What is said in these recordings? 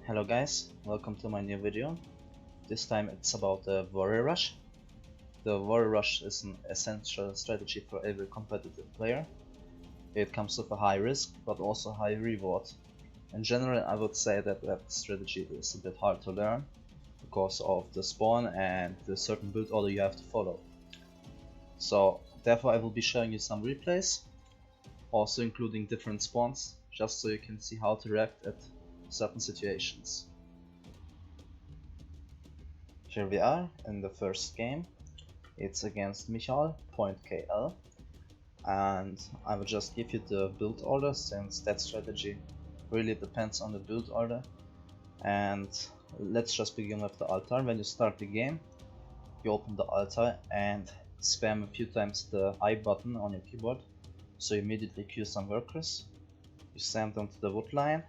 Hello guys, welcome to my new video. This time it's about the warrior rush. The warrior rush is an essential strategy for every competitive player. It comes with a high risk but also high reward. In general, I would say that strategy is a bit hard to learn because of the spawn and the certain build order you have to follow. So therefore I will be showing you some replays, also including different spawns, just so you can see how to react at certain situations. Here we are in the first game. It's against Michael.KL, and I will just give you the build order since that strategy really depends on the build order. And let's just begin with the altar. When you start the game, you open the altar and spam a few times the I button on your keyboard, so you immediately queue some workers. You send them to the wood line,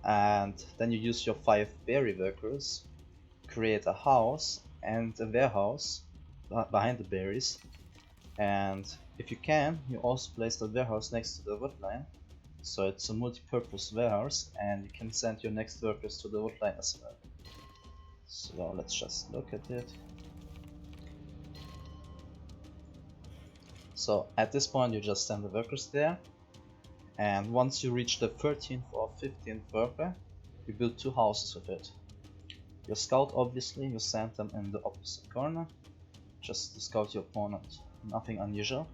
and then you use your 5 berry workers, create a house and a warehouse behind the berries, and if you can, you also place the warehouse next to the wood line, so it's a multi-purpose warehouse and you can send your next workers to the wood line as well. So let's just look at it. So at this point you just send the workers there, and once you reach the 13th or 15th worker, you build 2 houses with it. Your scout, obviously, you send them in the opposite corner, just to scout your opponent, nothing unusual.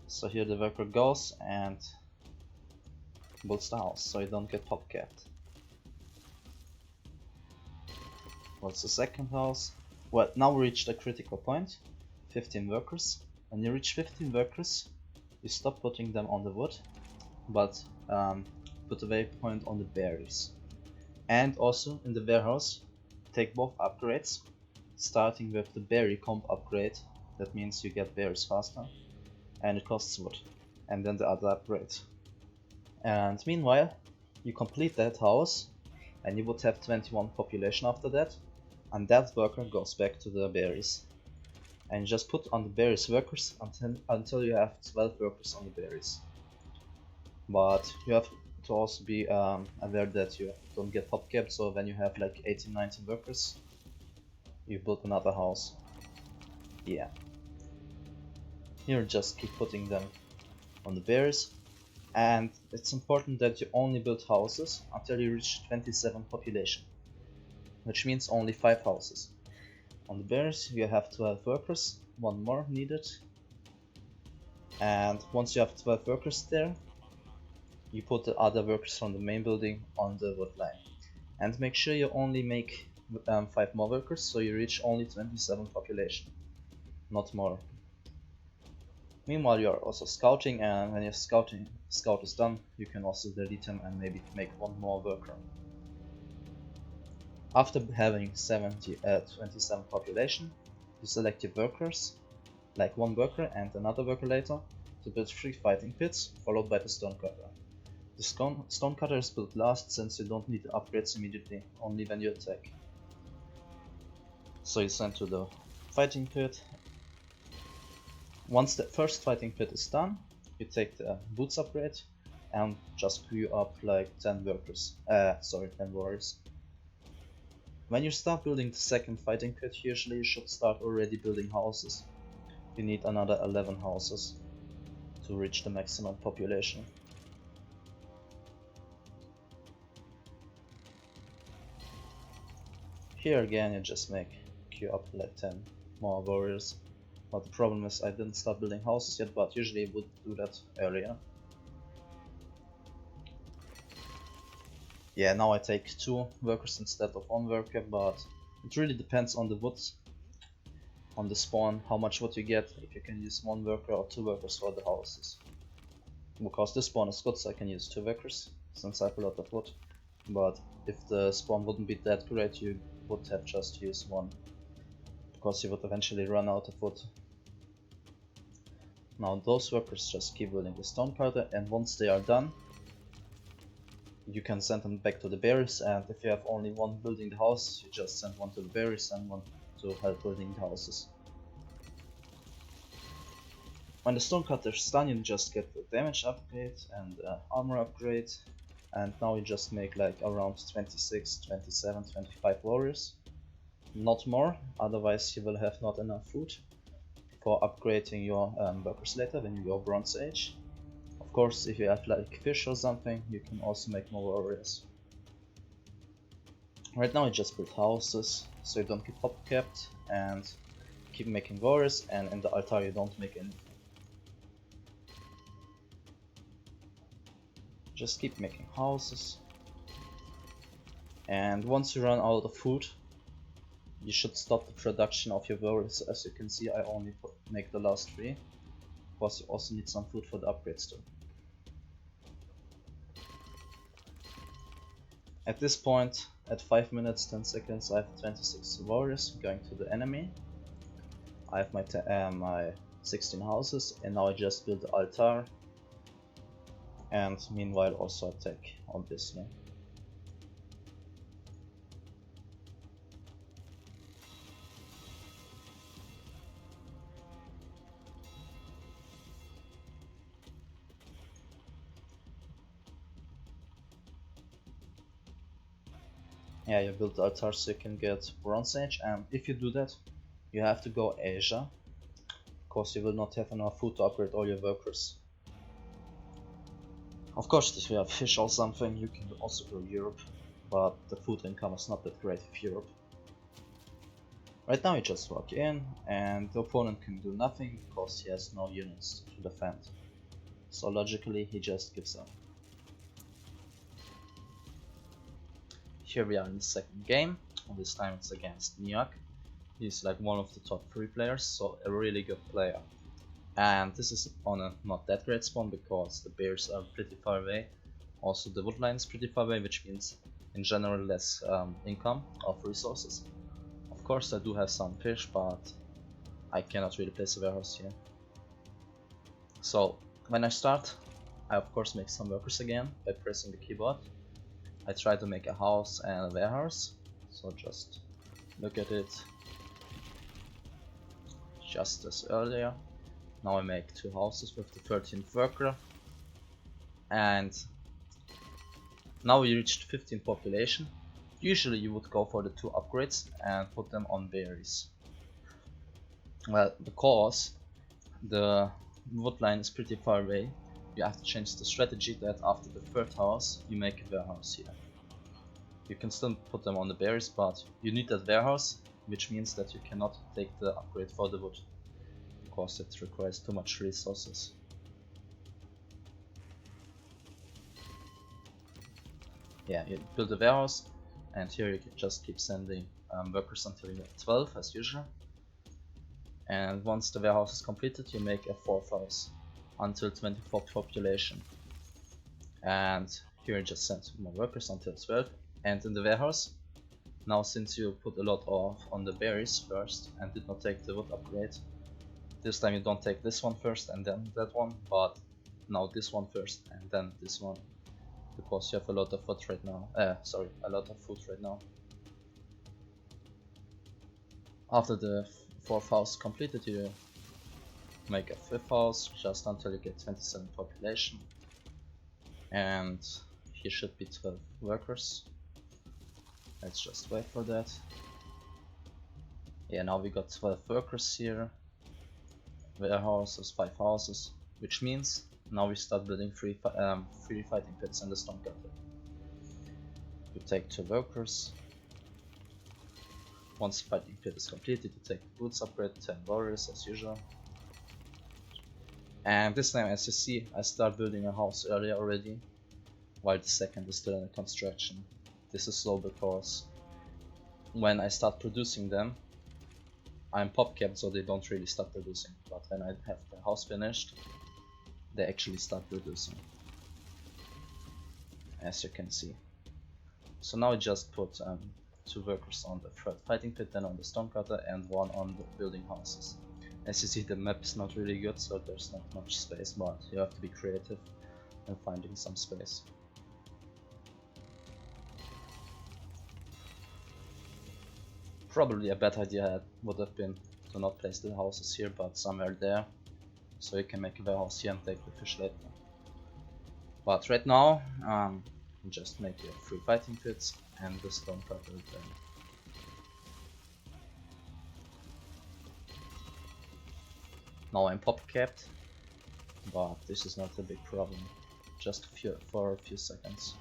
So here the worker goes and builds the house, so you don't get pop capped. What's the second house? Well, now we reach the critical point, 15 workers. When you reach 15 workers, you stop putting them on the wood, but put a waypoint on the berries. And also in the warehouse, take both upgrades, starting with the berry comp upgrade. That means you get berries faster and it costs wood, and then the other upgrade. And meanwhile, you complete that house and you would have 21 population after that, and that worker goes back to the berries. And just put on the berries workers until you have 12 workers on the berries. But you have to also be aware that you don't get pop capped, so when you have like 18-19 workers, you build another house. Yeah. Here just keep putting them on the berries, and it's important that you only build houses until you reach 27 population, which means only 5 houses. On the berries you have 12 workers, 1 more needed, and once you have 12 workers there, you put the other workers from the main building on the wood line. And make sure you only make 5 more workers, so you reach only 27 population, not more. Meanwhile you are also scouting, and when your scout is done, you can also delete him and maybe make 1 more worker. After having 27 population, you select your workers, like 1 worker and another worker later, to build 3 fighting pits, followed by the stonecutter. The stonecutter is built last since you don't need the upgrades immediately, only when you attack. So you send to the fighting pit. Once the first fighting pit is done, you take the boots upgrade and just queue up like 10 workers, 10 warriors. When you start building the second fighting pit, usually you should start already building houses. You need another 11 houses to reach the maximum population. Here again you just queue up like 10 more warriors, but the problem is I didn't start building houses yet, but usually I would do that earlier. Yeah, now I take 2 workers instead of 1 worker, but it really depends on the woods, on the spawn, how much wood you get, if you can use 1 worker or 2 workers for the houses. Because this spawn is good, so I can use 2 workers, since I have a lot of wood. But if the spawn wouldn't be that great, you would have just used 1, because you would eventually run out of wood. Now those workers just keep building the stonecutter, and once they are done, you can send them back to the berries, and if you have only 1 building the house, you just send 1 to the berries and 1 to help building the houses. When the stonecutter is done, you just get the damage upgrade and the armor upgrade, and now you just make like around 26, 27, 25 warriors. Not more, otherwise you will have not enough food for upgrading your workers later when you go Bronze Age. Of course, if you have like fish or something, you can also make more warriors. Right now I just build houses, so you don't get pop capped, and keep making warriors, and in the altar you don't make anything. Just keep making houses, and once you run out of food, you should stop the production of your warriors. As you can see, I only make the last 3, because you also need some food for the upgrades too. At this point, at 5 minutes 10 seconds, I have 26 warriors going to the enemy. I have my 16 houses, and now I just build the altar, and meanwhile also attack, obviously. Yeah, you build the altar so you can get Bronze Age, and if you do that, you have to go Asia, because you will not have enough food to upgrade all your workers. Of course, if you have fish or something, you can also go Europe, but the food income is not that great with Europe. Right now you just walk in, and the opponent can do nothing because he has no units to defend. So logically he just gives up. Here we are in the second game, and this time it's against Niak. He's like one of the top 3 players, so a really good player. And this is on a not that great spawn because the bears are pretty far away. Also the wood line is pretty far away, which means in general less income of resources. Of course I do have some fish, but I cannot really place a warehouse here. So when I start, I of course make some workers again by pressing the keyboard. I try to make a house and a warehouse, so just look at it just as earlier. Now I make 2 houses with the 13th worker, and now we reached 15 population. Usually you would go for the 2 upgrades and put them on berries. Well, because the wood line is pretty far away, you have to change the strategy that after the 3rd house you make a warehouse here. You can still put them on the berries, but you need that warehouse, which means that you cannot take the upgrade for the wood, because it requires too much resources. Yeah, you build a warehouse, and here you can just keep sending workers until you have 12 as usual. And once the warehouse is completed, you make a 4th house until 24 population. And here you just send more workers until 12. And in the warehouse, now since you put a lot on the berries first and did not take the wood upgrade, this time you don't take this one first and then that one, but now this one first and then this one, because you have a lot of food right now. A lot of food right now. After the 4th house completed, you make a 5th house just until you get 27 population, and here should be 12 workers. Let's just wait for that. Yeah, now we got 12 workers here, warehouses, 5 houses, which means now we start building 3 fighting pits and the stone cutter. You take 2 workers. Once the fighting pit is completed, you take the boots upgrade, 10 warriors as usual. And this time, as you see, I start building a house earlier already, while the second is still in construction. This is slow because when I start producing them, I'm pop capped, so they don't really start producing. But when I have the house finished, they actually start producing, as you can see. So now I just put 2 workers on the 3rd fighting pit, then on the stone cutter, and 1 on the building houses. As you see, the map is not really good, so there's not much space, but you have to be creative in finding some space. Probably a bad idea would have been to not place the houses here, but somewhere there, so you can make a warehouse here and take the fish later. But right now, and just make your 3 fighting pits and the stone cutter then. Now I'm pop capped, but this is not a big problem, just for a few seconds.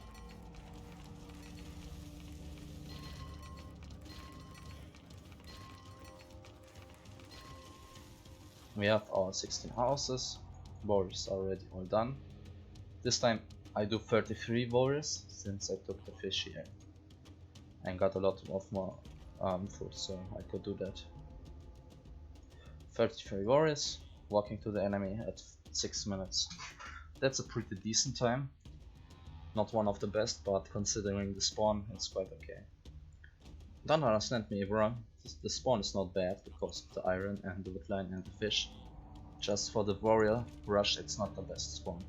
We have our 16 houses, warriors already all done. This time I do 33 warriors since I took the fish here and got a lot of more food, so I could do that. 33 warriors walking to the enemy at 6 minutes. That's a pretty decent time. Not one of the best, but considering the spawn, it's quite okay. Don't understand me wrong, the spawn is not bad because of the iron and the woodline and the fish. Just for the warrior rush, it's not the best spawn.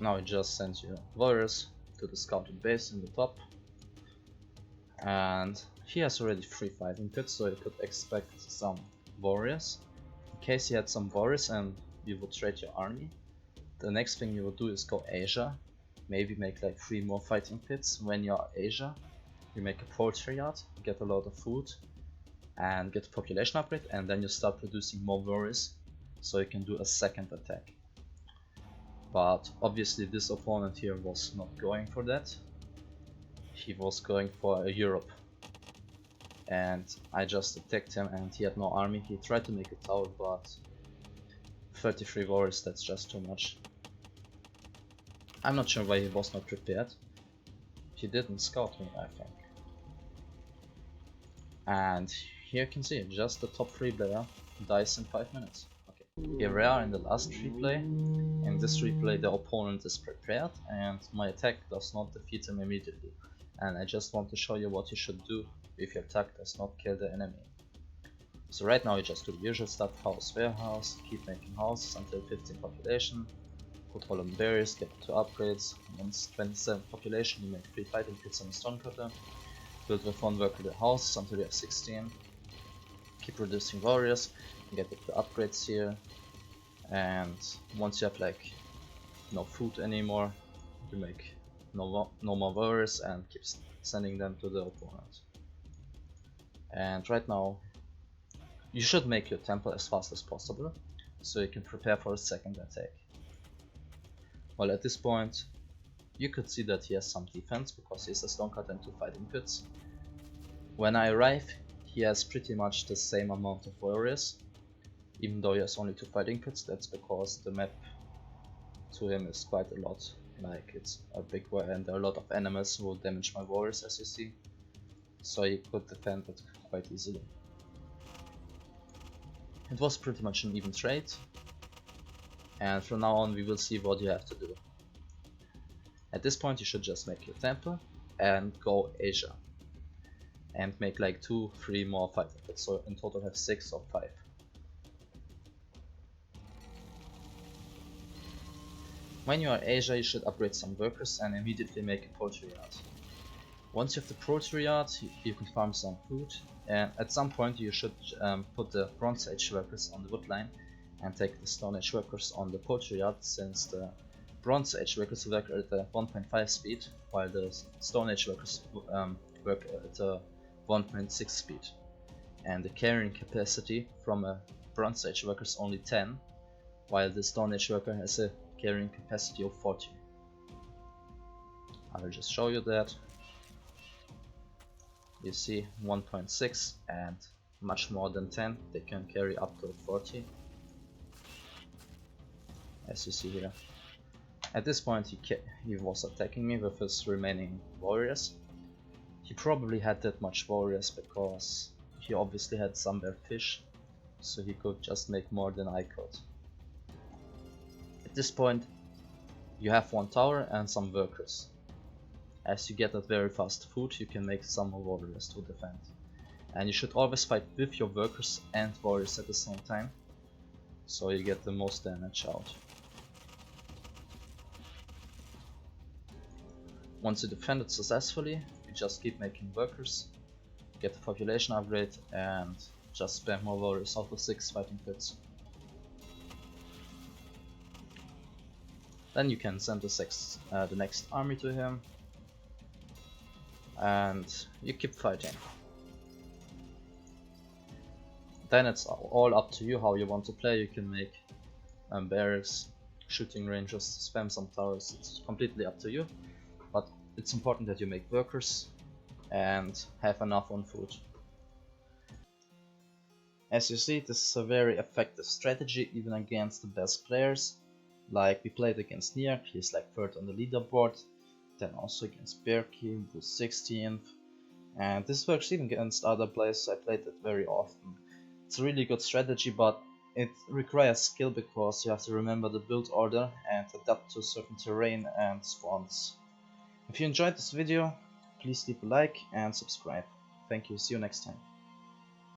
Now I just send your warriors to the scouted base in the top. And he has already 3 fighting pits, so you could expect some warriors. In case you had some warriors and you would trade your army, the next thing you would do is go Asia. Maybe make like 3 more fighting pits. When you're Asia, you make a poultry yard, get a lot of food and get a population upgrade, and then you start producing more warriors so you can do a second attack. But obviously this opponent here was not going for that. He was going for a Europe. And I just attacked him and he had no army. He tried to make a tower, but 33 warriors, that's just too much. I'm not sure why he was not prepared. He didn't scout me, I think. And here you can see, just the top 3 player dies in 5 minutes. Okay. Here we are in the last replay. In this replay the opponent is prepared and my attack does not defeat him immediately. And I just want to show you what you should do if your attack does not kill the enemy. So right now you just do the usual stuff: house, warehouse, keep making houses until 15 population, put all on barriers, get 2 upgrades. Once 27 population, you make 3 fighting pits and a stone cutter. Build with 1 worker the houses until you have 16. Keep reducing warriors, get the 2 upgrades here. And once you have like no food anymore, you make no more warriors and keep sending them to the opponent. And right now you should make your temple as fast as possible so you can prepare for a second attack. Well, at this point you could see that he has some defense because he has a stone cutter and 2 fighting pits. When I arrive, he has pretty much the same amount of warriors, even though he has only 2 fighting pits. That's because the map to him is quite a lot. Like, it's a big war and there are a lot of animals who damage my warriors, as you see. So he could defend it quite easily. It was pretty much an even trade. And from now on we will see what you have to do. At this point you should just make your temple and go Asia. And make like 2-3 more fighting pits, so in total have 6 or 5. When you are Asia, you should upgrade some workers and immediately make a poultry yard. Once you have the poultry yard, you can farm some food, and at some point you should put the Bronze Age workers on the wood line and take the Stone Age workers on the poultry yard, since the Bronze Age workers work at a 1.5 speed, while the Stone Age workers work at a 1.6 speed. And the carrying capacity from a Bronze Age worker is only 10, while the Stone Age worker has a carrying capacity of 40. I will just show you that. You see 1.6 and much more than 10, they can carry up to 40, as you see here. At this point he was attacking me with his remaining warriors. He probably had that much warriors because he obviously had some bare fish, so he could just make more than I could. At this point you have 1 tower and some workers. As you get that very fast food, you can make some more warriors to defend. And you should always fight with your workers and warriors at the same time, so you get the most damage out. Once you defend it successfully, you just keep making workers, get the population upgrade, and just spam more warriors out of 6 fighting pits. Then you can send the next army to him, and you keep fighting. Then it's all up to you how you want to play. You can make barracks, shooting ranges, spam some towers. It's completely up to you, but it's important that you make workers and have enough on food. As you see, this is a very effective strategy even against the best players. Like we played against Niak, he's like 3rd on the leaderboard. Then also against Berkey, who's 16th. And this works even against other players, so I played it very often. It's a really good strategy, but it requires skill because you have to remember the build order and adapt to certain terrain and spawns. If you enjoyed this video, please leave a like and subscribe. Thank you, see you next time.